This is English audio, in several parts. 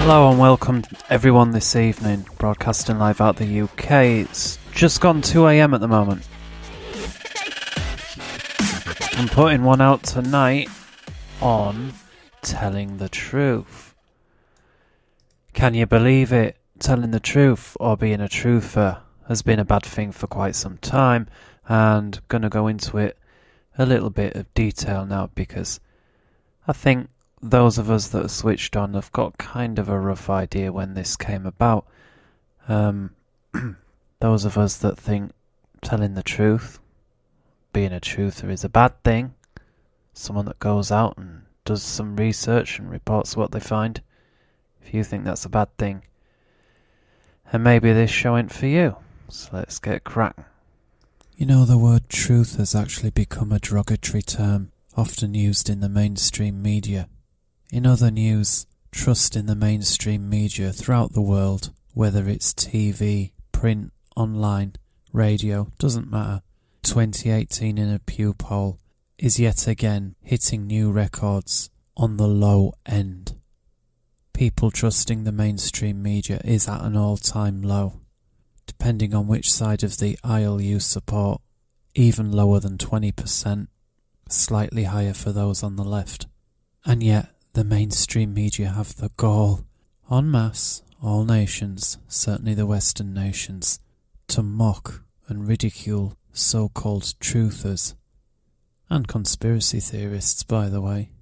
Hello and welcome everyone this evening, broadcasting live out the UK. It's just gone 2 AM at the moment. I'm putting one out tonight on telling the truth. Can you believe it? Telling the truth or being a truther has been a bad thing for quite some time, and going to go into it a little bit of detail now because I think those of us that are switched on have got kind of a rough idea when this came about. Those of us that think telling the truth, being a truther is a bad thing, someone that goes out and does some research and reports what they find, if you think that's a bad thing, and maybe this show ain't for you, so let's get cracking. You know, the word truth has actually become a derogatory term, often used in the mainstream media. In other news, trust in the mainstream media throughout the world, whether it's TV, print, online, radio, doesn't matter. 2018 in a Pew poll is yet again hitting new records on the low end. People trusting the mainstream media is at an all-time low. Depending on which side of the aisle you support, even lower than 20%, slightly higher for those on the left. And yet, the mainstream media have the gall, en masse, all nations, certainly the Western nations, to mock and ridicule so-called truthers. And conspiracy theorists, by the way.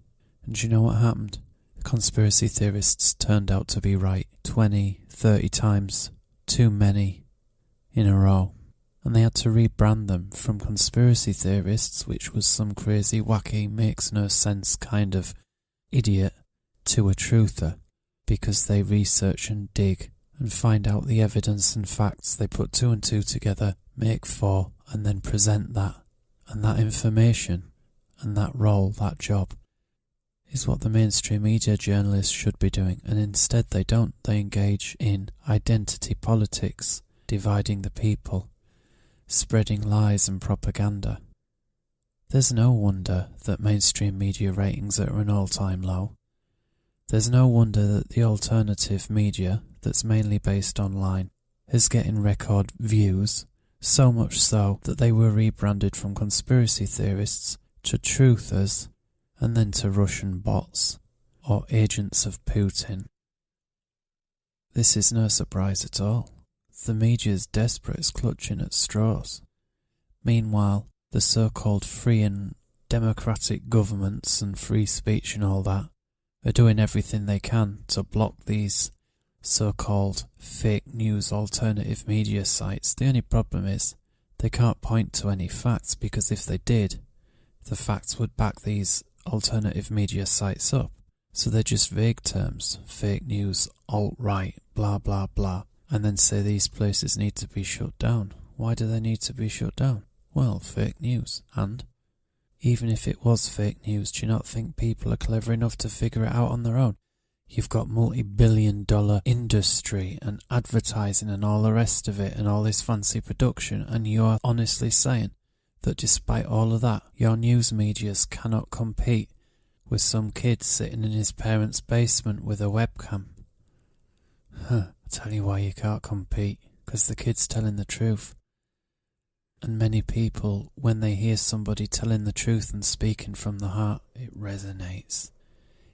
And do you know what happened? The conspiracy theorists turned out to be right 20, 30 times, too many in a row. And they had to rebrand them from conspiracy theorists, which was some crazy, wacky, makes no sense kind of idiot, to a truther, because they research and dig and find out the evidence and facts. They put 2 and 2 together, make 4, and then present that. And that information and that role, that job, is what the mainstream media journalists should be doing. And instead they don't. They engage in identity politics, dividing the people, spreading lies and propaganda. There's no wonder that mainstream media ratings are at an all-time low. There's no wonder that the alternative media, that's mainly based online, is getting record views, so much so that they were rebranded from conspiracy theorists to truthers and then to Russian bots or agents of Putin. This is no surprise at all. The media's desperate, it's clutching at straws. Meanwhile, the so-called free and democratic governments and free speech and all that are doing everything they can to block these so-called fake news alternative media sites. The only problem is they can't point to any facts, because if they did, the facts would back these alternative media sites up. So they're just vague terms, fake news, alt-right, blah blah blah, and then say these places need to be shut down. Why do they need to be shut down? Well, fake news. And even if it was fake news, do you not think people are clever enough to figure it out on their own? You've got multi-billion-dollar industry and advertising and all the rest of it and all this fancy production, and you're honestly saying that despite all of that, your news medias cannot compete with some kid sitting in his parents' basement with a webcam. I'll tell you why you can't compete, because the kid's telling the truth. And many people, when they hear somebody telling the truth and speaking from the heart, it resonates.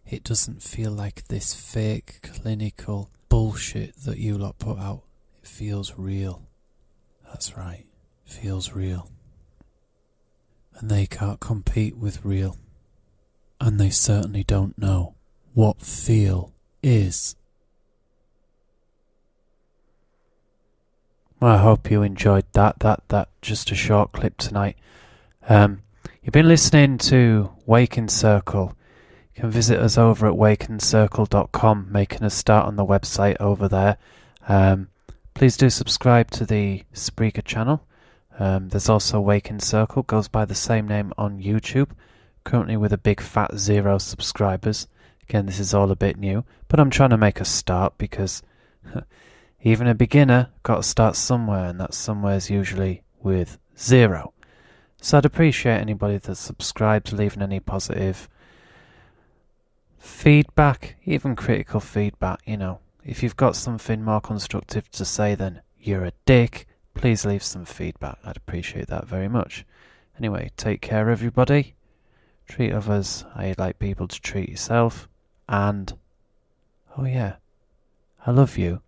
It doesn't feel like this fake, clinical bullshit that you lot put out. It feels real. That's right, it feels real. And they can't compete with real. And they certainly don't know what feel is. Well, I hope you enjoyed that just a short clip tonight. You've been listening to Waking Circle. You can visit us over at wakencircle.com, making a start on the website over there. Please do subscribe to the Spreaker channel. There's also Waking Circle, goes by the same name on YouTube, currently with a big fat 0 subscribers. Again, this is all a bit new, but I'm trying to make a start because even a beginner got to start somewhere, and that somewhere is usually with 0. So I'd appreciate anybody that subscribes leaving any positive feedback, even critical feedback, if you've got something more constructive to say than "you're a dick," please leave some feedback. I'd appreciate that very much. Anyway, take care, everybody. Treat others how you'd like people to treat yourself. And, oh yeah, I love you.